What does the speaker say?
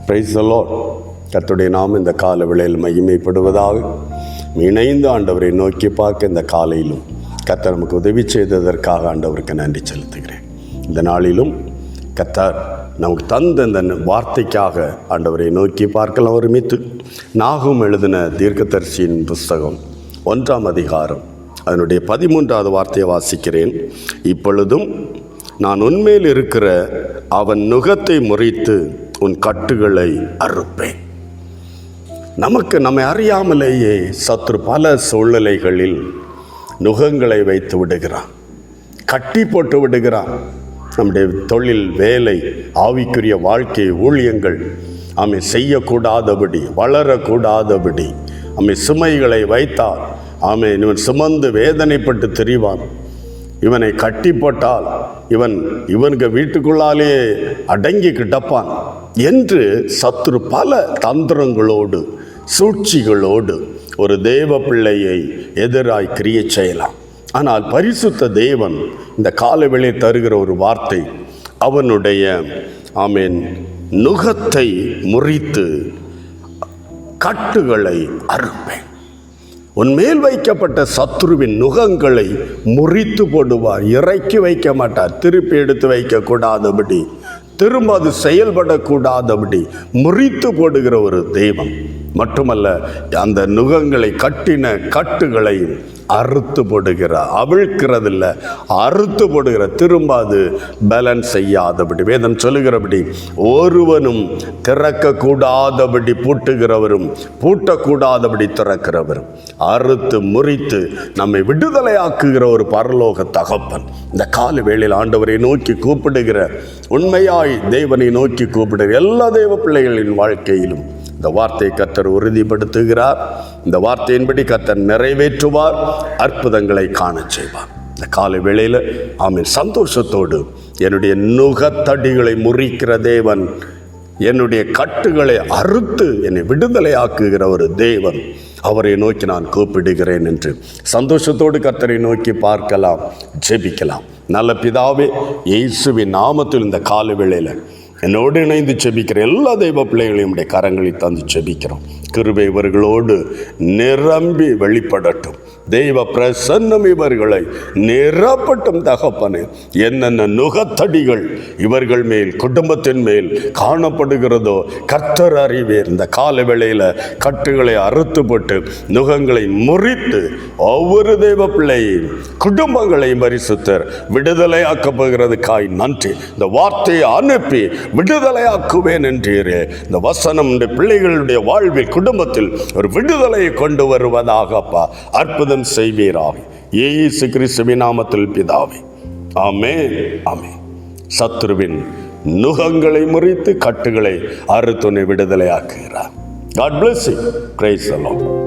Praise the Lord. கர்த்தருடைய நாமம் இந்த கால வேளையில் மகிமைப்படுவதாக. இணைந்து ஆண்டவரை நோக்கி பார்க்க இந்த காலையிலும் கர்த்தர் நமக்கு உதவி செய்ததற்காக ஆண்டவருக்கு நன்றி செலுத்துகிறேன். இந்த நாளிலும் கர்த்தர் நமக்கு தந்த இந்த வார்த்தைக்காக ஆண்டவரை நோக்கி பார்க்கலாம். ஒருமித்து நாகும் எழுதின தீர்க்கதரிசியின் புஸ்தகம் 1ஆம் அதிகாரம் அதனுடைய 13வது வார்த்தையை வாசிக்கிறேன். இப்பொழுதும் நான் உன்மேல் இருக்கிற அவன் நுகத்தை முறித்து உன் கட்டுகளை அறுப்பேன். நம்மை அறியாமலேயே சத்ரு பல சூழ்நிலைகளில் நுகங்களை வைத்து விடுகிறான், கட்டி போட்டு விடுகிறான். நம்முடைய தொழில், வேலை, ஆவிக்குரிய வாழ்க்கை, ஊழியங்கள் செய்யக்கூடாதபடி, வளரக்கூடாதபடி சுமைகளை வைத்தால் இவன் சுமந்து வேதனைப்பட்டு திரிவான். இவனை கட்டி போட்டால் இவனுக்கு வீட்டுக்குள்ளாலே அடங்கி கிடப்பான் என்று சத்ரு பல தந்திரங்களோடு சூழ்ச்சிகளோடு ஒரு தேவ பிள்ளையை எதிராய் கிரியை செய்யலாம். ஆனால் பரிசுத்த தேவன் இந்த காலவேளை தருகிற ஒரு வார்த்தை, அவனுடைய நுகத்தை முறித்து கட்டுகளை அறுப்பேன். உன்மேல் வைக்கப்பட்ட சத்ருவின் நுகங்களை முறித்து போடுவார். இறக்கி வைக்க மாட்டார். திருப்பி எடுத்து வைக்கக்கூடாதபடி, திரும்ப அது செயல்படக்கூடாதபடி முறித்து போடுகிற ஒரு தெய்வம். மட்டுமல்ல, அந்த நுகங்களை கட்டின கட்டுகளை அறுத்து போடுகிறார். அவிழ்க்கிறதில்ல, அறுத்து போடுகிற, திரும்ப அது பேலன்ஸ் செய்யாதபடி. வேதம் சொல்லுகிறபடி ஒருவனும் திறக்கக்கூடாதபடி பூட்டுகிறவரும் பூட்டக்கூடாதபடி திறக்கிறவரும், அறுத்து முறித்து நம்மை விடுதலையாக்குகிற ஒரு பரலோக தகப்பன் இந்த கால வேளையில் ஆண்டவரை நோக்கி கூப்பிடுகிற, உண்மையாய் தேவனை நோக்கி கூப்பிடுகிற எல்லா தேவ பிள்ளைகளின் வாழ்க்கையிலும் இந்த வார்த்தை கர்த்தர் உறுதிப்படுத்துகிறார். இந்த வார்த்தையின்படி கர்த்தர் நிறைவேற்றுவார், அற்புதங்களை காண செய்வார். இந்த காலை வேளையில் சந்தோஷத்தோடு என்னுடைய நுகத்தடிகளை முறிக்கிற தேவன், என்னுடைய கட்டுகளை அறுத்து என்னை விடுதலையாக்குகிற ஒரு தேவன், அவரை நோக்கி நான் கூப்பிடுகிறேன் என்று சந்தோஷத்தோடு கர்த்தரை நோக்கி பார்க்கலாம், ஜெபிக்கலாம். நல்ல பிதாவே, இயேசுவின் நாமத்தில் இந்த கால வேளையில் என்னோடு இணைந்து ஜெபிக்கிற எல்லா தெய்வ பிள்ளைகளையும் உடைய கரங்களில் தந்து ஜெபிக்கிறோம். கிருபை இவர்களோடு நிரம்பி வெளிப்படட்டும். தெய்வ பிரசன்னம் இவர்களை நிரப்பட்டும். தகப்பனே, என்னென்ன நுகத்தடிகள் இவர்கள் மேல், குடும்பத்தின் மேல் காணப்படுகிறதோ கர்த்தர் அறிவீர். இந்த கால வேளையில் கட்டுகளை அறுத்து போட்டு நுகங்களை முறித்து ஒவ்வொரு தெய்வ பிள்ளையும் குடும்பங்களையும் பரிசுத்தர் விடுதலையாக்கப்படுகிறதுக்காய் நன்றி. இந்த வார்த்தையை அனுப்பி விடுதலையாக்குவேன் என்றீரே. இந்த வசனம் இந்த பிள்ளைகளுடைய வாழ்வில், குடும்பத்தில் ஒரு விடுதலையை கொண்டு வருவதாகப்பா அற்புதம் செய்வீராக. இயேசு கிறிஸ்துவின் நாமத்தில் பிதாவே, ஆமென், ஆமென். சத்ருவின் நுகங்களை முறித்து கட்டுகளை அறுத்துனை விடுதலையாக்குகிறார். God bless you. Praise the Lord.